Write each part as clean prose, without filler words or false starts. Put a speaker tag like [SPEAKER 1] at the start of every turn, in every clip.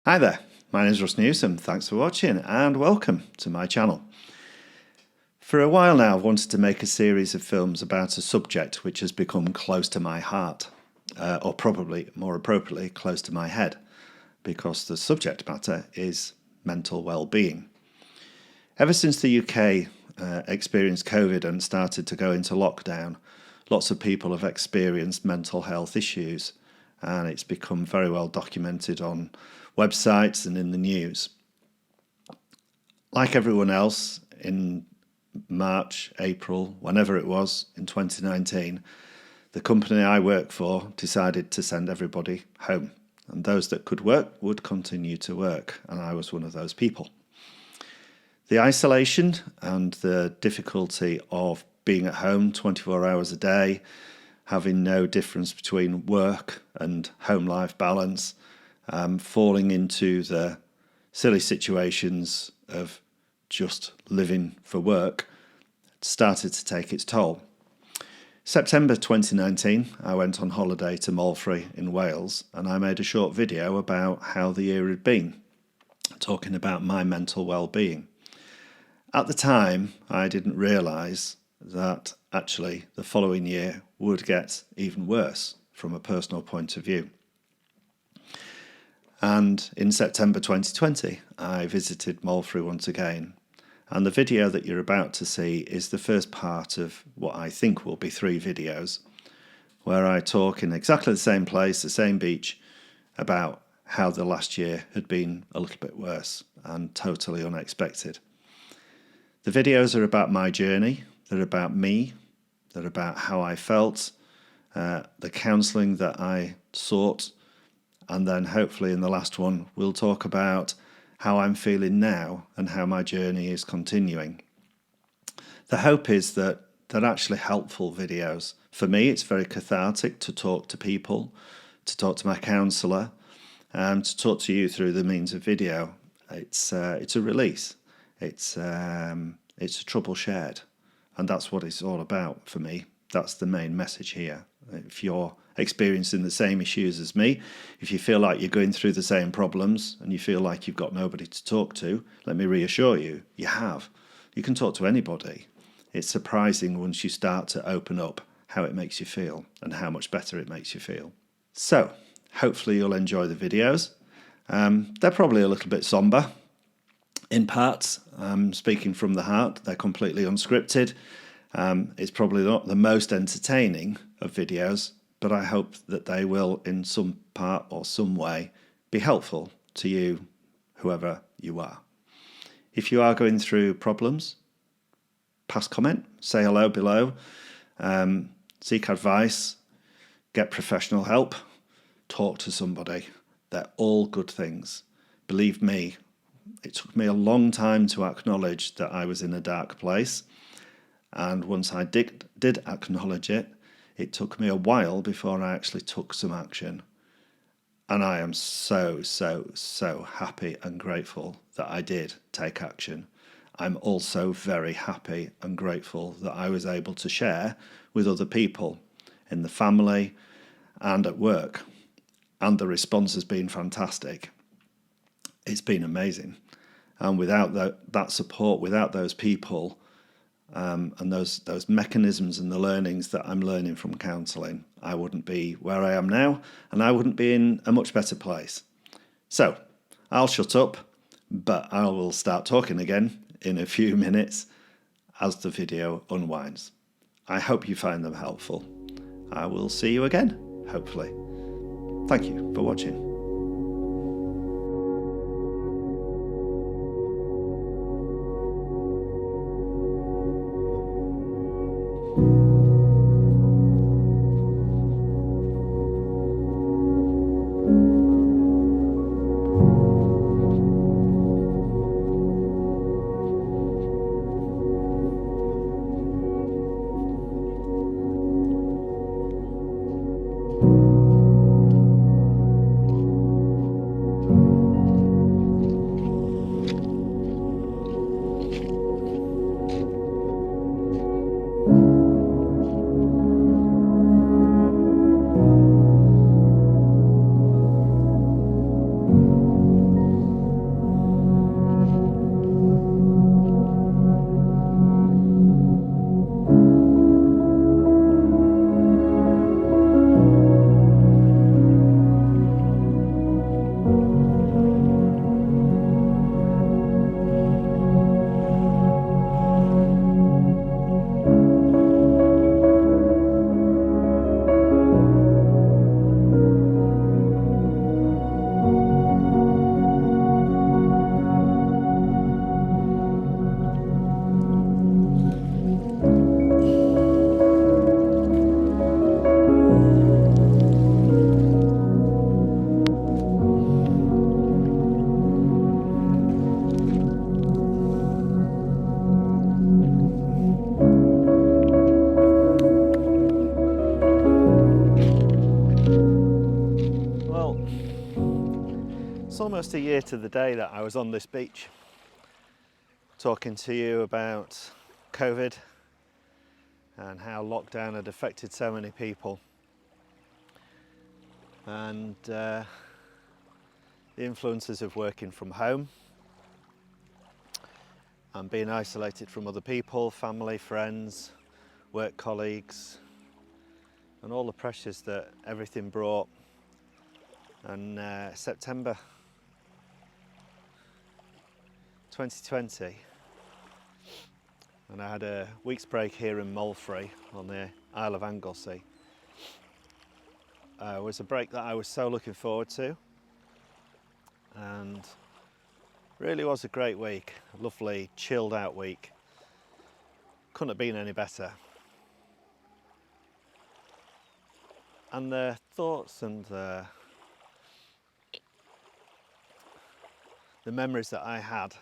[SPEAKER 1] Hi there, my name is Russ Newsom. Thanks for watching and welcome to my channel. For a while now I've wanted to make a series of films about a subject which has become close to my heart, or probably more appropriately close to my head, because the subject matter is mental well-being. Ever since the UK experienced COVID and started to go into lockdown, lots of people have experienced mental health issues, and it's become very well documented on websites and in the news. Like everyone else, in March, April, whenever it was, in 2019, the company I work for decided to send everybody home, and those that could work would continue to work, and I was one of those people. The isolation and the difficulty of being at home 24 hours a day, having no difference between work and home life balance, falling into the silly situations of just living for work, started to take its toll. September 2019, I went on holiday to Moelfre in Wales, and I made a short video about how the year had been, talking about my mental well-being. At the time, I didn't realise that actually the following year would get even worse from a personal point of view. And in September 2020, I visited Moelfre once again. And the video that you're about to see is the first part of what I think will be 3 videos, where I talk in exactly the same place, the same beach, about how the last year had been a little bit worse and totally unexpected. The videos are about my journey, they're about me, they're about how I felt, the counselling that I sought, and then hopefully in the last one we'll talk about how I'm feeling now and how my journey is continuing. The hope is that they're actually helpful videos. For me, it's very cathartic to talk to people, to talk to my counsellor, and to talk to you through the means of video. It's a release. It's a trouble shared, and that's what it's all about for me. That's the main message here. If you're experiencing the same issues as me, if you feel like you're going through the same problems and you feel like you've got nobody to talk to, let me reassure you, you have. You can talk to anybody. It's surprising once you start to open up how it makes you feel and how much better it makes you feel. So, hopefully you'll enjoy the videos. They're probably a little bit somber in parts. I'm speaking from the heart. They're completely unscripted. It's probably not the most entertaining of videos, but I hope that they will in some part or some way be helpful to you, whoever you are. If you are going through problems, pass comment, say hello below, seek advice, get professional help, talk to somebody. They're all good things. Believe me, it took me a long time to acknowledge that I was in a dark place. And once I did acknowledge it, it took me a while before I actually took some action. And I am so happy and grateful that I did take action. I'm also very happy and grateful that I was able to share with other people in the family and at work. And the response has been fantastic. It's been amazing. And without that support, without those people, and those mechanisms and the learnings that I'm learning from counselling, I wouldn't be where I am now, and I wouldn't be in a much better place. So, I'll shut up, but I will start talking again in a few minutes as the video unwinds. I hope you find them helpful. I will see you again, hopefully. Thank you for watching. It's almost a year to the day that I was on this beach talking to you about COVID and how lockdown had affected so many people, and the influences of working from home and being isolated from other people, family, friends, work colleagues, and all the pressures that everything brought. And September 2020, and I had a week's break here in Moelfre on the Isle of Anglesey. It was a break that I was so looking forward to, and really was a great week, a lovely chilled out week. Couldn't have been any better. And the thoughts and the memories that I had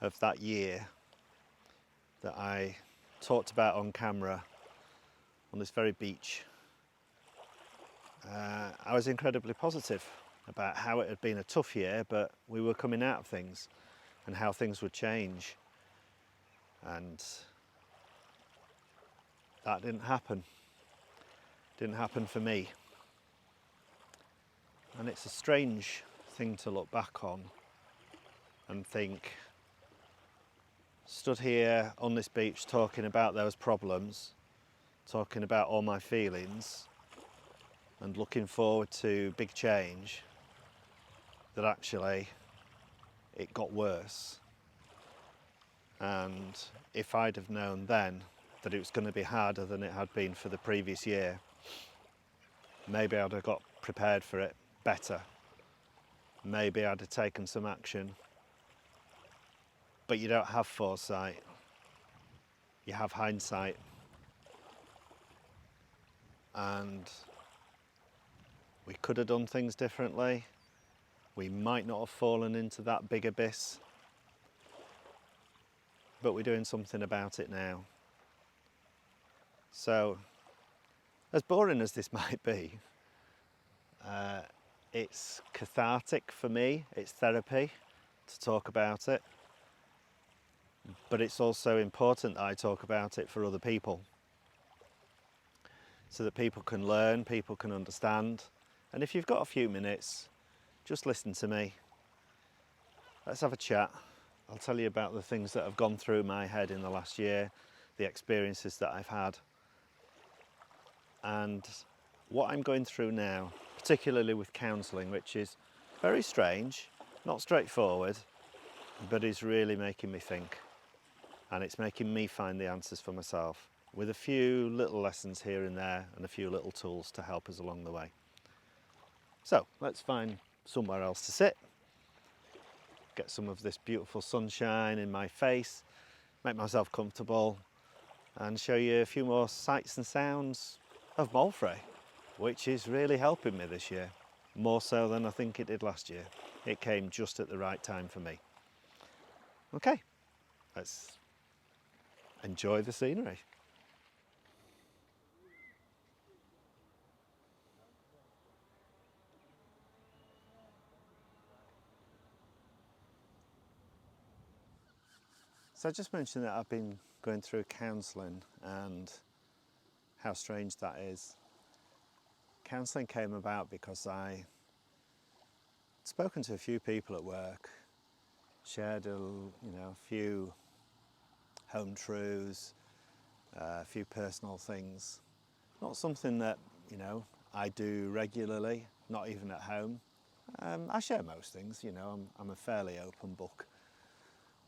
[SPEAKER 1] of that year that I talked about on camera on this very beach, I was incredibly positive about how it had been a tough year, but we were coming out of things and how things would change. And that didn't happen. Didn't happen for me. And it's a strange thing to look back on and think, stood here on this beach talking about those problems, talking about all my feelings and looking forward to big change, that actually it got worse. And if I'd have known then that it was going to be harder than it had been for the previous year, maybe I'd have got prepared for it better. Maybe I'd have taken some action. But you don't have foresight, you have hindsight. And we could have done things differently. We might not have fallen into that big abyss, but we're doing something about it now. So, as boring as this might be, it's cathartic for me, it's therapy to talk about it, but it's also important that I talk about it for other people, so that people can learn, people can understand. And if you've got a few minutes, just listen to me. Let's have a chat. I'll tell you about the things that have gone through my head in the last year, the experiences that I've had, and what I'm going through now, particularly with counselling, which is very strange, not straightforward, but is really making me think. And it's making me find the answers for myself, with a few little lessons here and there and a few little tools to help us along the way. So let's find somewhere else to sit, get some of this beautiful sunshine in my face, make myself comfortable, and show you a few more sights and sounds of Moelfre, which is really helping me this year, more so than I think it did last year. It came just at the right time for me. Okay, let's enjoy the scenery. So I just mentioned that I've been going through counselling and how strange that is. Counselling came about because I'd spoken to a few people at work, shared a few home truths, a few personal things. Not something that I do regularly, not even at home. I share most things, I'm a fairly open book.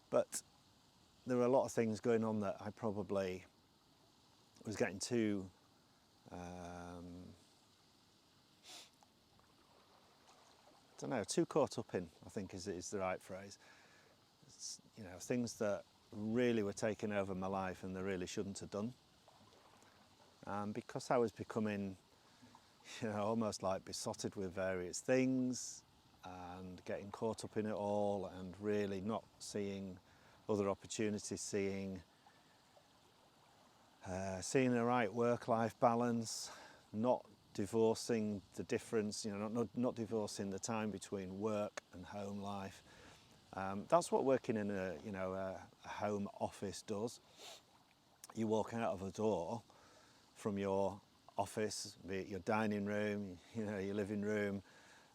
[SPEAKER 1] But there were a lot of things going on that I probably was getting too too caught up in, I think is the right phrase. It's, things that really were taking over my life and they really shouldn't have done. Because I was becoming, almost like besotted with various things and getting caught up in it all and really not seeing other opportunities, seeing the right work-life balance, not divorcing the difference, not divorcing the time between work and home life. That's what working in a home office does. You walk out of a door from your office, be it your dining room, your living room,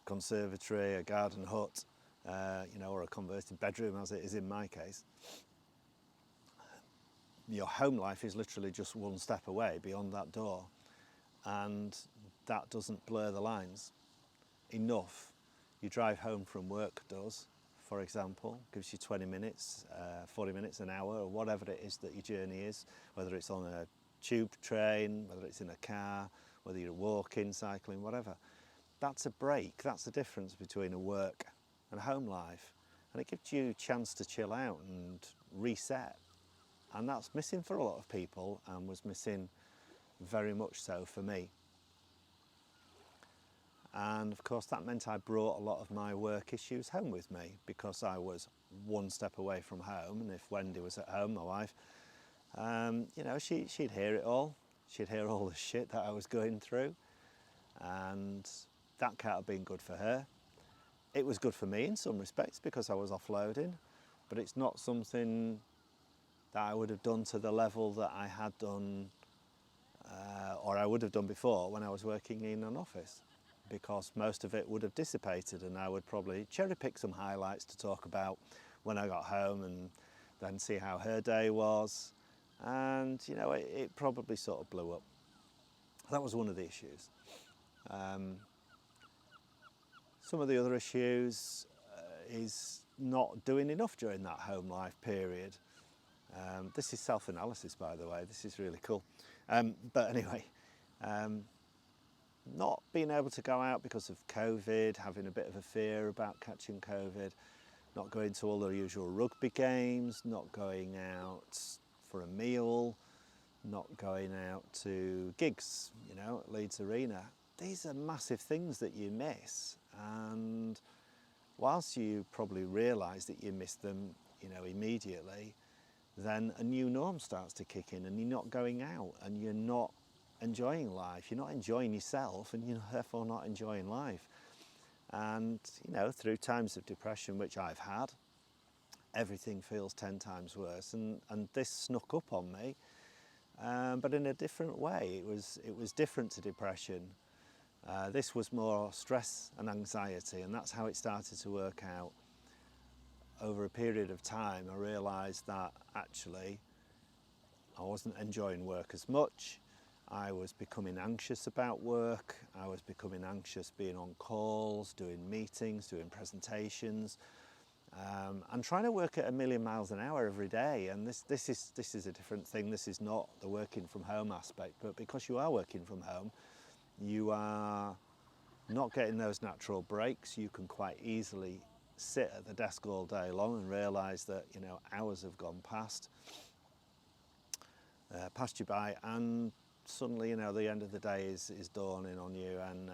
[SPEAKER 1] conservatory, a garden hut, or a converted bedroom, as it is in my case. Your home life is literally just one step away beyond that door, and that doesn't blur the lines enough. You drive home from work does, for example, gives you 20 minutes, 40 minutes, an hour, or whatever it is that your journey is, whether it's on a tube train, whether it's in a car, whether you're walking, cycling, whatever. That's a break. That's the difference between a work and a home life. And it gives you a chance to chill out and reset. And that's missing for a lot of people, and was missing very much so for me. And of course that meant I brought a lot of my work issues home with me, because I was one step away from home. And if Wendy was at home, my wife, she'd hear it all. She'd hear all the shit that I was going through, and that can't have been good for her. It was good for me in some respects because I was offloading, but it's not something that I would have done to the level that I had done, or I would have done before when I was working in an office, because most of it would have dissipated, and I would probably cherry pick some highlights to talk about when I got home, and then see how her day was, and it probably sort of blew up. That was one of the issues. Some of the other issues is not doing enough during that home life period. This is self-analysis, by the way. This is really cool. But anyway, not being able to go out because of COVID, having a bit of a fear about catching COVID, not going to all the usual rugby games, not going out for a meal, not going out to gigs, at Leeds Arena. These are massive things that you miss. And whilst you probably realise that you miss them, immediately, then a new norm starts to kick in, and you're not going out, and you're not enjoying life. You're not enjoying yourself, and you're therefore not enjoying life. And, through times of depression, which I've had, everything feels 10 times worse. And this snuck up on me, but in a different way. It was different to depression. This was more stress and anxiety, and that's how it started to work out. Over a period of time, I realised that actually I wasn't enjoying work as much. I was becoming anxious about work. I was becoming anxious being on calls, doing meetings, doing presentations, and trying to work at 1,000,000 miles an hour every day. And this is a different thing. This is not the working from home aspect, but because you are working from home, you are not getting those natural breaks. You can quite easily sit at the desk all day long and realise that hours have gone past you by, and suddenly the end of the day is dawning on you, and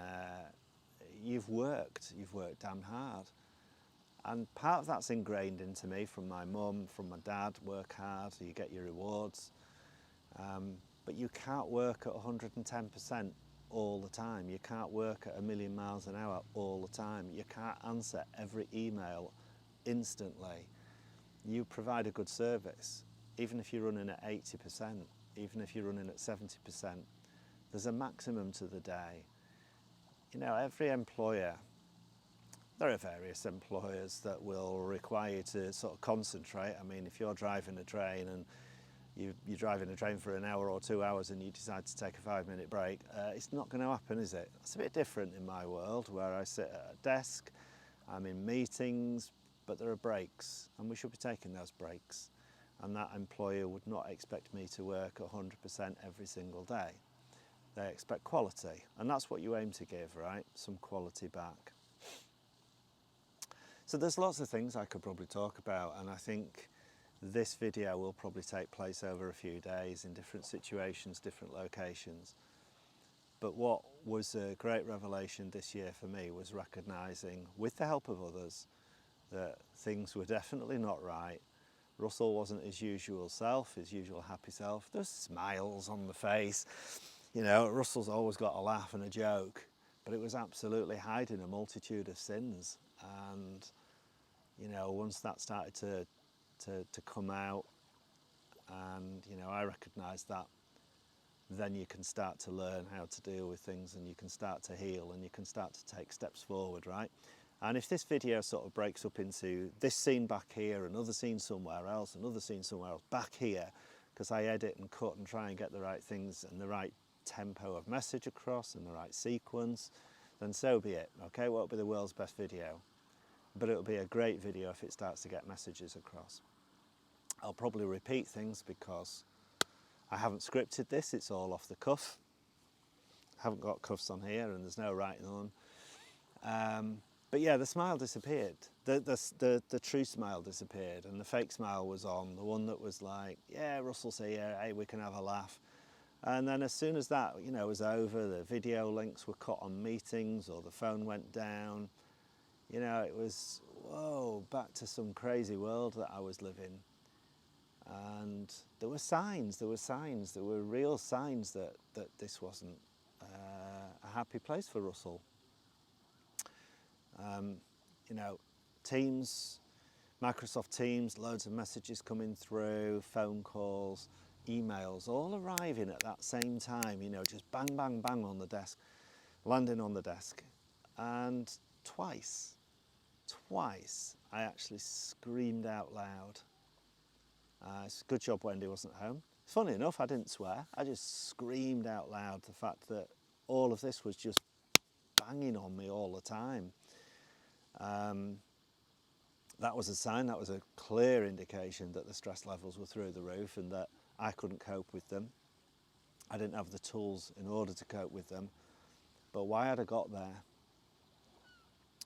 [SPEAKER 1] you've worked damn hard. And part of that's ingrained into me from my mum, from my dad. Work hard, you get your rewards, but you can't work at 110% all the time. You can't work at 1,000,000 miles an hour all the time. You can't answer every email instantly. You provide a good service, even if you're running at 80%, even if you're running at 70%. There's a maximum to the day. Every employer, there are various employers that will require you to sort of concentrate. I mean, if you're driving a train and you're driving a train for an hour or 2 hours and you decide to take a 5-minute break, it's not going to happen, is it? It's a bit different in my world, where I sit at a desk, I'm in meetings, but there are breaks, and we should be taking those breaks. And that employer would not expect me to work 100% every single day. They expect quality, and that's what you aim to give, right? Some quality back. So there's lots of things I could probably talk about, and I think this video will probably take place over a few days in different situations, different locations. But what was a great revelation this year for me was recognising, with the help of others, that things were definitely not right. Russell wasn't his usual self, his usual happy self. There's smiles on the face. You know, Russell's always got a laugh and a joke, but it was absolutely hiding a multitude of sins. And, you know, once that started to come out, and, you know, I recognised that, then you can start to learn how to deal with things, and you can start to heal, and you can start to take steps forward, right? And if this video sort of breaks up into this scene back here, another scene somewhere else, another scene somewhere else, back here, because I edit and cut and try and get the right things and the right tempo of message across and the right sequence, then so be it, okay? It won't be the world's best video, but it'll be a great video if it starts to get messages across. I'll probably repeat things because I haven't scripted this, it's all off the cuff. I haven't got cuffs on here and there's no writing on. But yeah, the smile disappeared. The true smile disappeared, and the fake smile was on. The one that was like, yeah, Russell's here, hey, we can have a laugh. And then as soon as that, you know, was over, the video links were cut on meetings or the phone went down. You know, it was, whoa, back to some crazy world that I was living. And there were signs, there were real signs that this wasn't a happy place for Russell. You know, Teams, Microsoft Teams, loads of messages coming through, phone calls, emails, all arriving at that same time, you know, just bang, bang, bang on the desk, landing on the desk. And twice, I actually screamed out loud. It's a good job Wendy wasn't home. Funny enough, I didn't swear, I just screamed out loud the fact that all of this was just banging on me all the time. That was a sign, that was a clear indication that the stress levels were through the roof and that I couldn't cope with them. I didn't have the tools in order to cope with them. But why had I got there?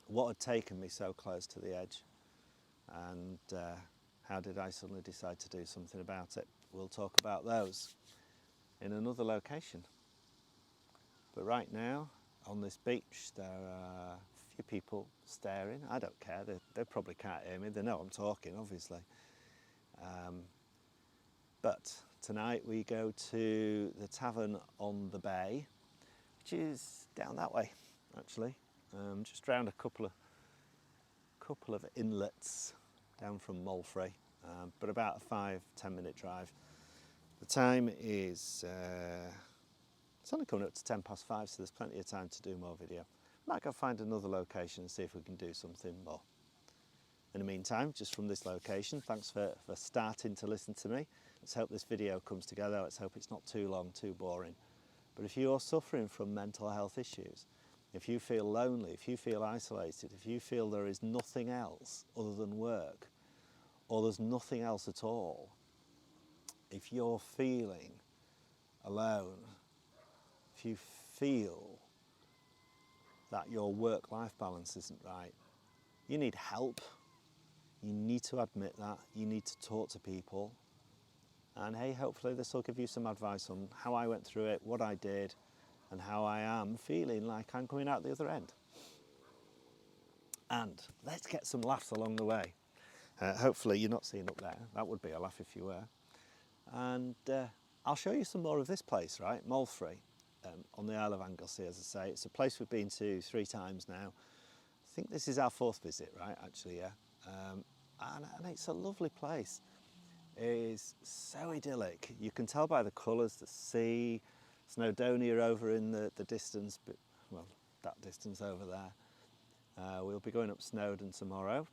[SPEAKER 1] What had taken me so close to the edge? And how did I suddenly decide to do something about it? We'll talk about those in another location. But right now, on this beach, there are a few people staring. I don't care, they probably can't hear me, they know I'm talking, obviously. But tonight we go to the tavern on the bay, which is down that way, actually, just round a couple of inlets down from Moelfre, but about a 5-10 minute drive. The time is it's only coming up to 5:10, so there's plenty of time to do more video. Might go find another location and see if we can do something more. In the meantime, just from this location, thanks for starting to listen to me. Let's hope this video comes together. Let's hope it's not too long, too boring. But if you're suffering from mental health issues, if you feel lonely, if you feel isolated, if you feel there is nothing else other than work, or there's nothing else at all, if you're feeling alone, if you feel that your work-life balance isn't right, you need help. You need to admit that. You need to talk to people. And hey, hopefully this will give you some advice on how I went through it, what I did, and how I am feeling like I'm coming out the other end. And let's get some laughs along the way. Hopefully you're not seeing up there. That would be a laugh if you were. And I'll show you some more of this place, right? Moelfre, on the Isle of Anglesey, as I say. It's a place we've been to 3 times now. I think this is our 4th visit, right? Actually, yeah. And it's a lovely place. It is so idyllic. You can tell by the colours, the sea, Snowdonia over in the distance, but, well, that distance over there. We'll be going up Snowdon tomorrow.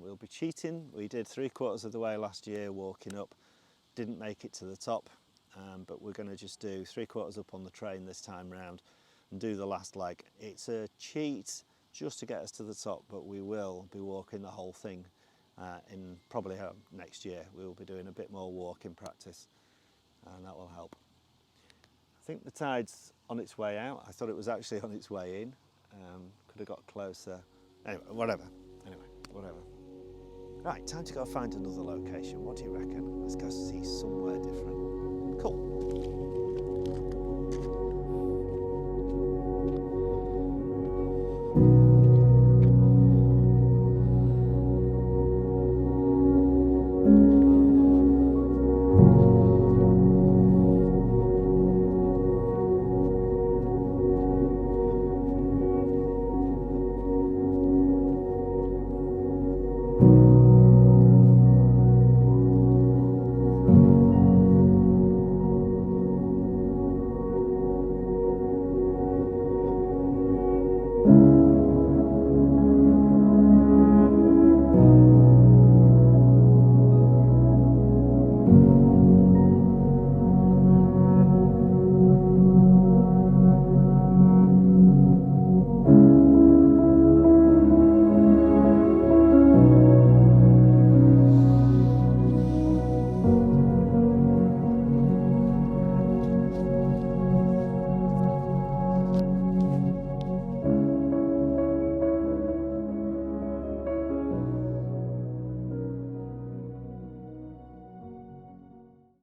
[SPEAKER 1] We'll be cheating. We did 3/4 of the way last year walking up. Didn't make it to the top, but we're going to just do 3/4 up on the train this time round and do the last leg. It's a cheat just to get us to the top, but we will be walking the whole thing in probably next year. We will be doing a bit more walking practice, and that will help. I think the tide's on its way out. I thought it was actually on its way in. Could have got closer. Anyway, whatever. Right, time to go find another location. What do you reckon? Let's go see somewhere different. Cool.